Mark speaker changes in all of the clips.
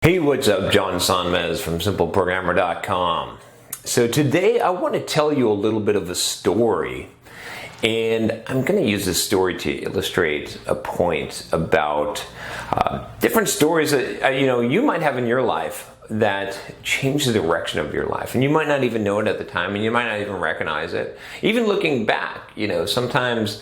Speaker 1: Hey, what's up? John Sonmez from SimpleProgrammer.com. So today I want to tell you a little bit of a story, and I'm going to use this story to illustrate a point about different stories that you might have in your life that change the direction of your life, and you might not even know it at the time, and you might not even recognize it. Even looking back, sometimes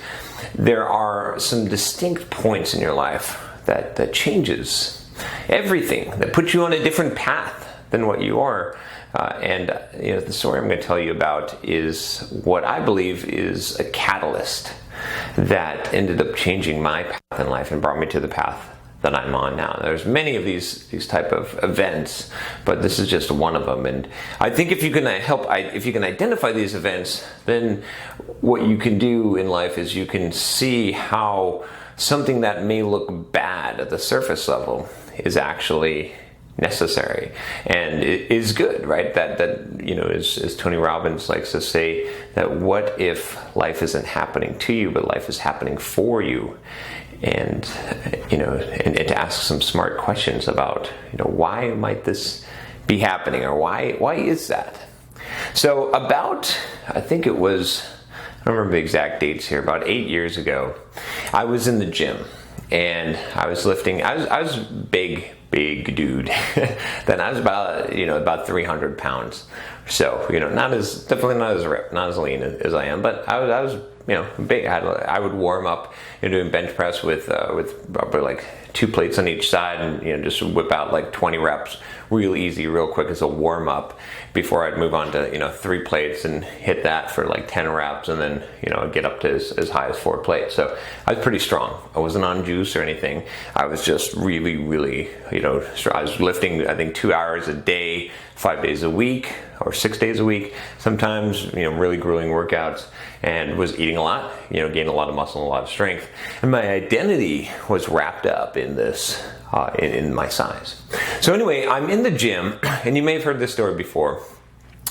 Speaker 1: there are some distinct points in your life that changes everything, that puts you on a different path than what you are. The story I'm going to tell you about is what I believe is a catalyst that ended up changing my path in life and brought me to the path that I'm on now. There's many of these type of events, but this is just one of them. And I think if you can identify these events, then what you can do in life is you can see how something that may look bad at the surface level is actually necessary and it is good, right? That as Tony Robbins likes to say, that what if life isn't happening to you, but life is happening for you? And to ask some smart questions about why might this be happening, or why is that? So I think it was, I don't remember the exact dates here, about 8 years ago, I was in the gym and I was lifting. I was big dude. Then I was about 300 pounds. So definitely not as ripped, not as lean as I am, but I was big. I would warm up doing bench press with probably like 2 plates on each side, and just whip out like 20 reps real easy, real quick as a warm up before I'd move on to 3 plates and hit that for like 10 reps, and then get up to as high as 4 plates. So I was pretty strong. I wasn't on juice or anything. I was just really I was lifting, I think, 2 hours a day, 5 days a week, or 6 days a week, sometimes, really grueling workouts, and was eating a lot, gained a lot of muscle and a lot of strength. And my identity was wrapped up in this, in my size. So anyway, I'm in the gym, and you may have heard this story before,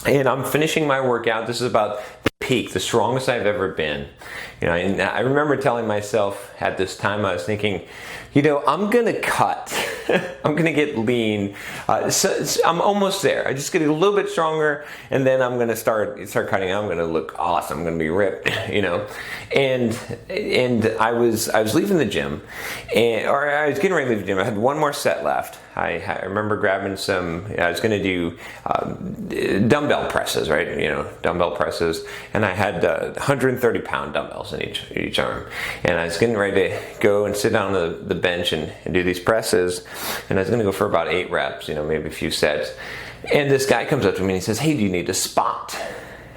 Speaker 1: and I'm finishing my workout. This is about the peak, the strongest I've ever been. And I remember telling myself at this time, I was thinking, I'm going to cut. I'm going to get lean. So I'm almost there. I just get a little bit stronger, and then I'm going to start cutting. I'm going to look awesome. I'm going to be ripped, And I was leaving the gym, or I was getting ready to leave the gym. I had one more set left. I remember grabbing some. I was going to do dumbbell presses, right? Dumbbell presses, and I had 130-pound dumbbells in each arm. And I was getting ready to go and sit down on the bench and do these presses, and I was going to go for about 8 reps, maybe a few sets. And this guy comes up to me and he says, "Hey, do you need a spot?"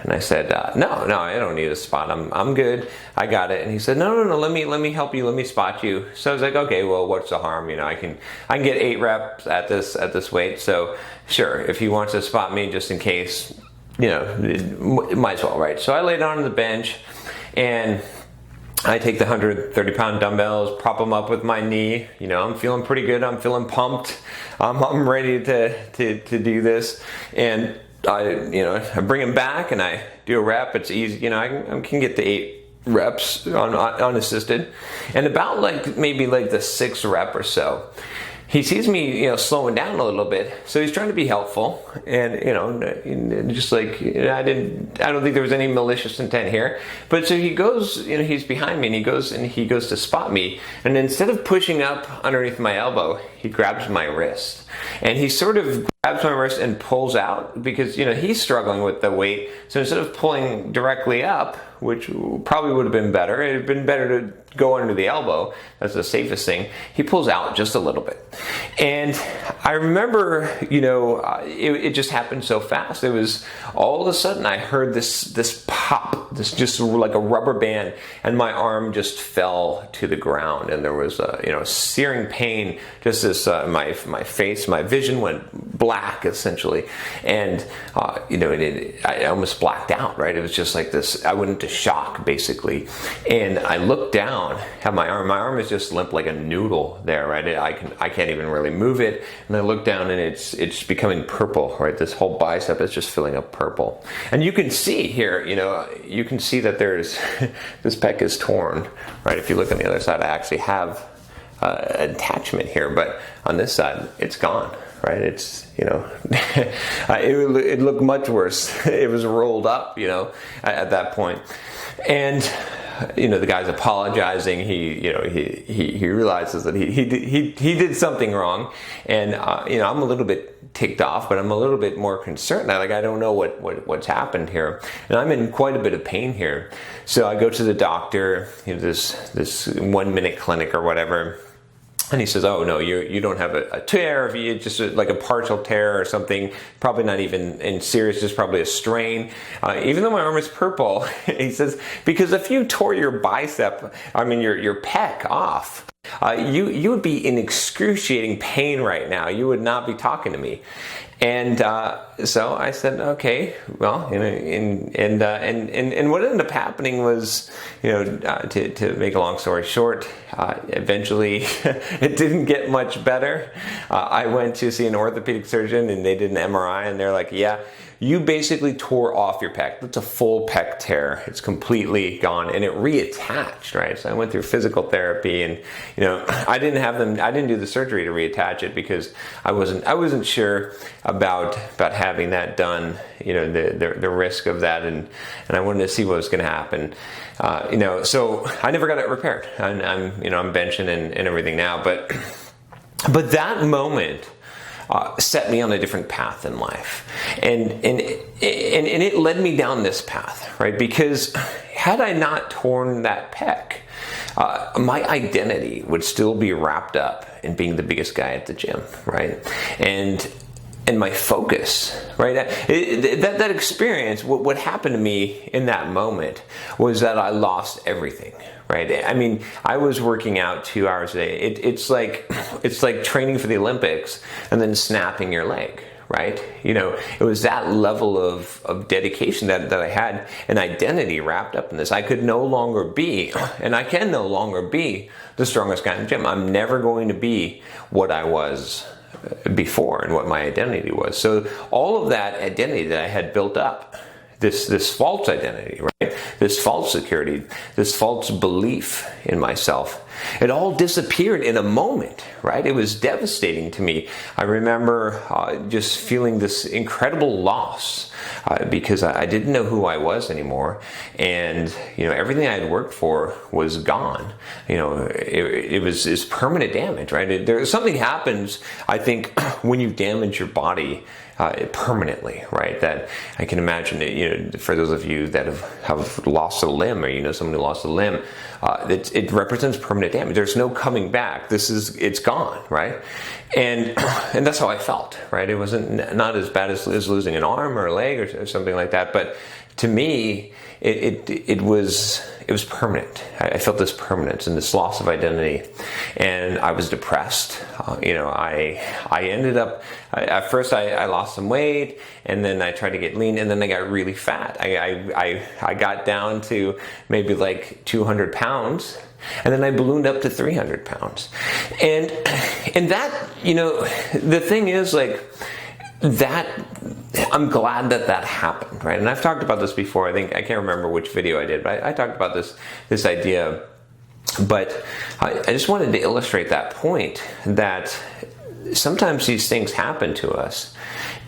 Speaker 1: And I said, no, I don't need a spot. I'm good. I got it. And he said, no, let me help you. Let me spot you. So I was like, okay, well, what's the harm? I can get 8 reps at this weight. So sure, if he wants to spot me just in case, might as well, right? So I lay down on the bench, and I take the 130-pound dumbbells, prop them up with my knee. I'm feeling pretty good. I'm feeling pumped. I'm ready to do this. And I bring them back and I do a rep. It's easy. I can get the 8 reps unassisted. And about maybe the 6th rep or so, he sees me, slowing down a little bit. So he's trying to be helpful, and just I don't think there was any malicious intent here. But so he goes, he's behind me, and he goes to spot me, and instead of pushing up underneath my elbow, he grabs my wrist, and he sort of grabs my wrist and pulls out, because he's struggling with the weight. So instead of pulling directly up, which probably would have been better, it would have been better to go under the elbow. That's the safest thing. He pulls out just a little bit. And I remember, it just happened so fast. It was all of a sudden I heard this pop, this just like a rubber band, and my arm just fell to the ground, and there was searing pain. Just this, my face, my vision went black essentially, and I almost blacked out. Right, it was just like this. I went into shock basically, and I looked down at my arm. My arm is just limp like a noodle there. Right, I can't even really move it, and I look down and it's becoming purple. Right, this whole bicep is just filling up purple, and you can see here. You can see that there's this pec is torn. Right, if you look on the other side, I actually have attachment here, but on this side it's gone. right? It's, it looked much worse. It was rolled up, at that point. And the guy's apologizing. He realizes that he did something wrong, and I'm a little bit ticked off, but I'm a little bit more concerned. I don't know what's happened here, and I'm in quite a bit of pain here. So I go to the doctor, this 1 minute clinic or whatever. And he says, "Oh no, you don't have a tear. If you just like a partial tear or something, probably not even in serious, just probably a strain. Even though my arm is purple," he says, "because if you tore your bicep, your pec off, you would be in excruciating pain right now. You would not be talking to me." And so I said, "Okay, well," and what ended up happening was, to make a long story short, eventually it didn't get much better. I went to see an orthopedic surgeon, and they did an MRI, and they're like, "Yeah, you basically tore off your pec. That's a full pec tear. It's completely gone," and it reattached, right? So I went through physical therapy, and I didn't do the surgery to reattach it because I wasn't sure about having that done. The risk of that, and I wanted to see what was going to happen. So I never got it repaired. And I'm benching and everything now, but that moment set me on a different path in life, and it led me down this path, right? Because had I not torn that pec, my identity would still be wrapped up in being the biggest guy at the gym, right? And my focus, right? That experience, what happened to me in that moment was that I lost everything, right? I was working out 2 hours a day. It's like training for the Olympics and then snapping your leg, right? It was that level of dedication that I had an identity wrapped up in this. I could no longer be, and I can no longer be, the strongest guy in the gym. I'm never going to be what I was before and what my identity was. So all of that identity that I had built up, this false identity, right? This false security, this false belief in myself, it all disappeared in a moment, right? It was devastating to me. I remember just feeling this incredible loss because I didn't know who I was anymore, and everything I had worked for was gone. It was permanent damage, right? Something happens, I think, when you damage your body permanently, right? That I can imagine it, for those of you that have lost a limb, or someone who lost a limb, it represents permanent damage. There's no coming back. It's gone, right? And that's how I felt, right? It wasn't not as bad as losing an arm or a leg or something like that, but to me, it was permanent. I felt this permanence and this loss of identity, and I was depressed. I ended up at first I lost some weight, and then I tried to get lean, and then I got really fat. I got down to maybe like 200 pounds. And then I ballooned up to 300 pounds. And that, the thing is, like, that I'm glad that happened, right? And I've talked about this before. I can't remember which video I did, but I talked about this idea. But I just wanted to illustrate that point, that sometimes these things happen to us,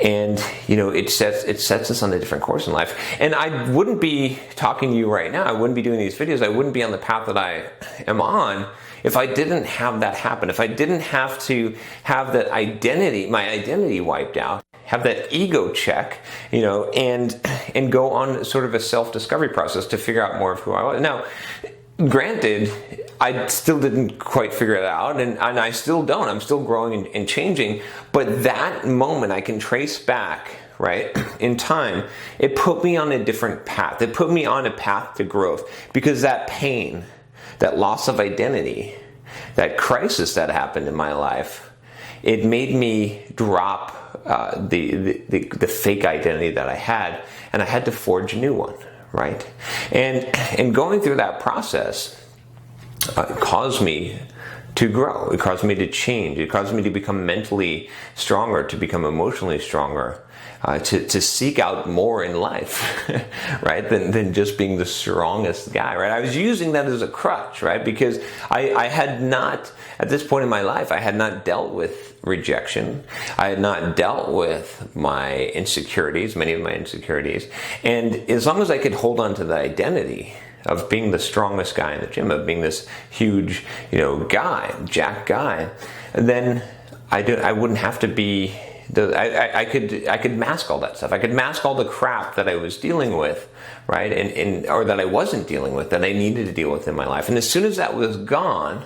Speaker 1: and it sets us on a different course in life. And I wouldn't be talking to you right now. I wouldn't be doing these videos. I wouldn't be on the path that I am on if I didn't have that happen. If I didn't have to have that identity, my identity wiped out, have that ego check, and go on sort of a self-discovery process to figure out more of who I was. Now, granted, I still didn't quite figure it out, and I still don't. I'm still growing and changing, but that moment I can trace back, right, in time. It put me on a different path. It put me on a path to growth, because that pain, that loss of identity, that crisis that happened in my life, it made me drop the fake identity that I had, and I had to forge a new one, right? And going through that process caused me to grow. It caused me to change. It caused me to become mentally stronger, to become emotionally stronger, to seek out more in life, right? Than just being the strongest guy, right? I was using that as a crutch, right? Because I had not, at this point in my life, I had not dealt with rejection. I had not dealt with my insecurities, many of my insecurities. And as long as I could hold on to the identity of being the strongest guy in the gym, of being this huge, guy, jack guy, then I wouldn't have to be. I could mask all that stuff. I could mask all the crap that I was dealing with, right, or that I wasn't dealing with, that I needed to deal with in my life. And as soon as that was gone,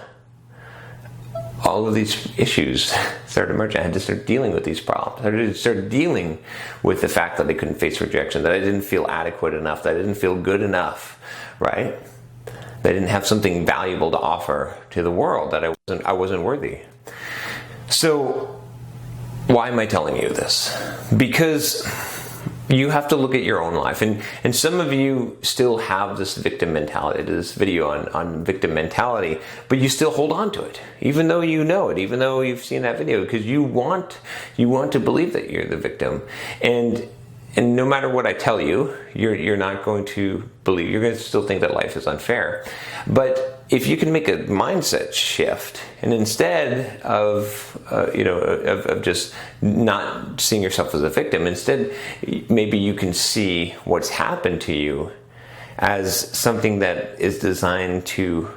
Speaker 1: all of these issues started emerging. I had to start dealing with these problems. I had to start dealing with the fact that I couldn't face rejection, that I didn't feel adequate enough, that I didn't feel good enough, right? That I didn't have something valuable to offer to the world, that I wasn't worthy. So why am I telling you this? Because you have to look at your own life. And some of you still have this victim mentality, this video on victim mentality, but you still hold on to it, even though you know it, even though you've seen that video, because you want to believe that you're the victim. And no matter what I tell you, you're not going to believe. You're going to still think that life is unfair. But if you can make a mindset shift, and instead of just not seeing yourself as a victim, instead maybe you can see what's happened to you as something that is designed to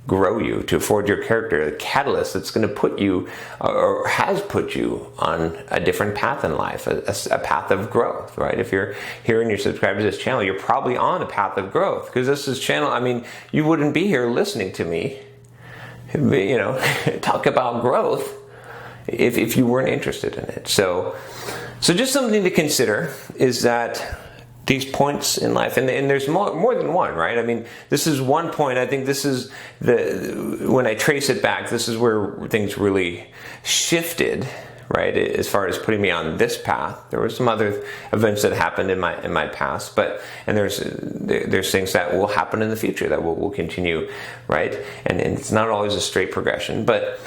Speaker 1: grow you, to forge your character, a catalyst that's going to put you, or has put you, on a different path in life, a path of growth, right? If you're here and you're subscribed to this channel, you're probably on a path of growth, because this is channel, you wouldn't be here listening to me, talk about growth if you weren't interested in it. So just something to consider is that these points in life, and there's more than one, right? This is one point. I think this is when I trace it back, this is where things really shifted, right? As far as putting me on this path. There were some other events that happened in my past, and there's things that will happen in the future that will continue, right? And it's not always a straight progression, but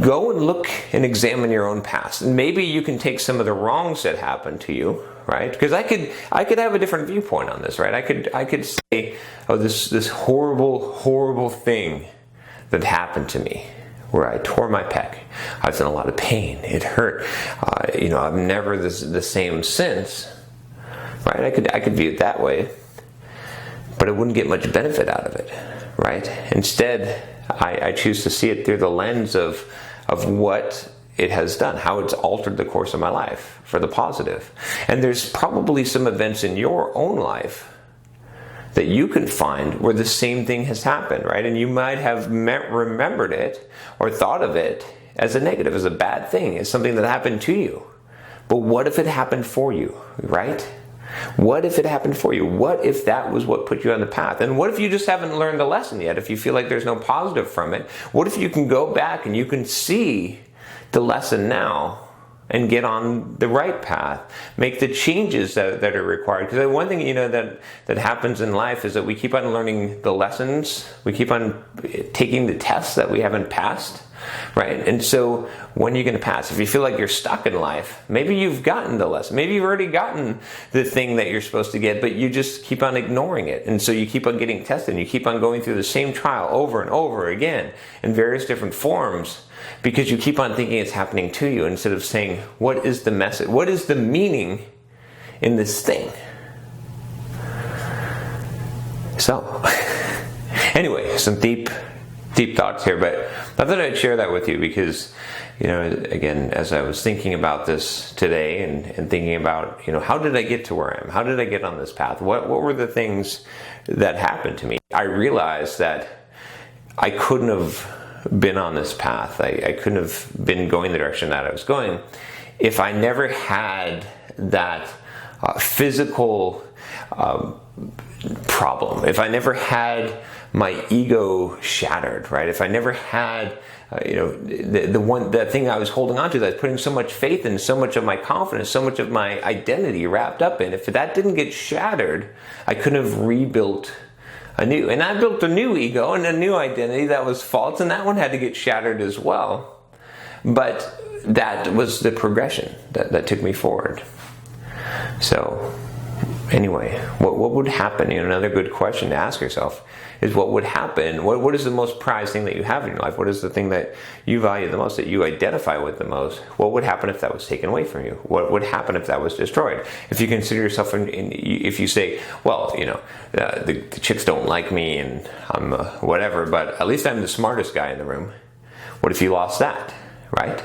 Speaker 1: go and look and examine your own past. And maybe you can take some of the wrongs that happened to you, right? Because I could have a different viewpoint on this, right? I could say, oh, this horrible thing that happened to me, where I tore my pec. I was in a lot of pain. It hurt. I'm never the same since, right? I could view it that way, but I wouldn't get much benefit out of it, right? Instead, I choose to see it through the lens of what it has done, how it's altered the course of my life for the positive. And there's probably some events in your own life that you can find where the same thing has happened, right? And you might have remembered it or thought of it as a negative, as a bad thing, as something that happened to you. But what if it happened for you, right? What if it happened for you? What if that was what put you on the path? And what if you just haven't learned the lesson yet? If you feel like there's no positive from it, what if you can go back and you can see the lesson now and get on the right path, make the changes that are required? Because one thing that happens in life is that we keep on learning the lessons, we keep on taking the tests that we haven't passed, right? And so when are you going to pass? If you feel like you're stuck in life, maybe you've gotten the lesson, maybe you've already gotten the thing that you're supposed to get, but you just keep on ignoring it. And so you keep on getting tested, and you keep on going through the same trial over and over again in various different forms, because you keep on thinking it's happening to you, instead of saying, what is the message? What is the meaning in this thing? So, anyway, some deep thoughts here, but I thought I'd share that with you because, again, as I was thinking about this today and thinking about, how did I get to where I am? How did I get on this path? What were the things that happened to me? I realized that I couldn't have been on this path. I couldn't have been going the direction that I was going if I never had that physical problem. If I never had my ego shattered, right? If I never had, that thing I was holding on to, that I was putting so much faith in, so much of my confidence, so much of my identity wrapped up in, if that didn't get shattered, I couldn't have rebuilt and I built a new ego and a new identity that was false, and that one had to get shattered as well. But that was the progression that took me forward. So anyway, what would happen? Another good question to ask yourself is, what would happen? What is the most prized thing that you have in your life? What is the thing that you value the most, that you identify with the most? What would happen if that was taken away from you? What would happen if that was destroyed? If you consider yourself, if you say, well, the chicks don't like me and I'm whatever, but at least I'm the smartest guy in the room. What if you lost that, right?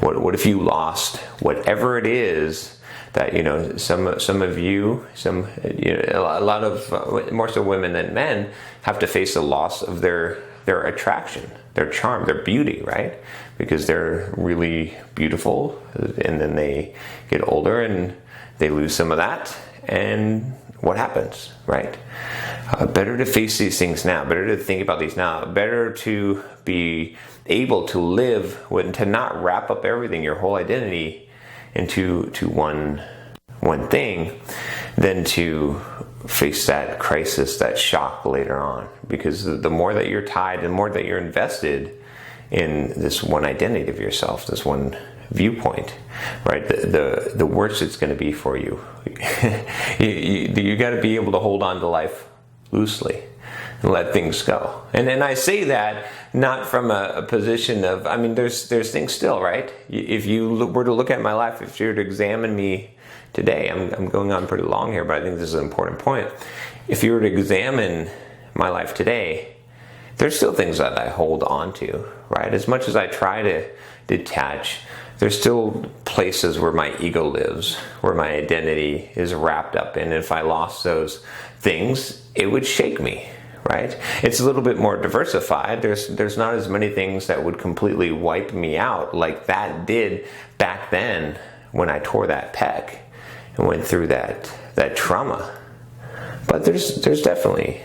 Speaker 1: What if you lost whatever it is that, some of you, a lot of, more so women than men, have to face the loss of their attraction, their charm, their beauty, right? Because they're really beautiful, and then they get older and they lose some of that, and what happens, right? Better to face these things now, better to think about these now, better to be able to live to not wrap up everything, your whole identity, into one thing, than to face that crisis, that shock later on. Because the more that you're tied, the more that you're invested in this one identity of yourself, this one viewpoint, right, the worse it's going to be for you. You got to be able to hold on to life loosely and let things go. And I say that not from a position of, there's things still, right? If you were to look at my life, if you were to examine me today, I'm going on pretty long here, but I think this is an important point. If you were to examine my life today, there's still things that I hold on to, right? As much as I try to detach, there's still places where my ego lives, where my identity is wrapped up in. If I lost those things, it would shake me, right? It's a little bit more diversified. There's not as many things that would completely wipe me out like that did back then when I tore that pec and went through that trauma. But there's definitely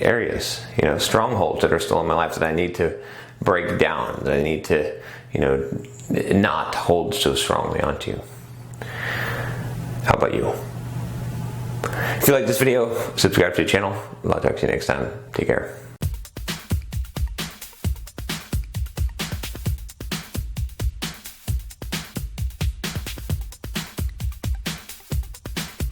Speaker 1: areas, strongholds that are still in my life that I need to break down, that I need to, not hold so strongly onto. How about you? If you like this video, subscribe to the channel. I'll talk to you next time. Take care.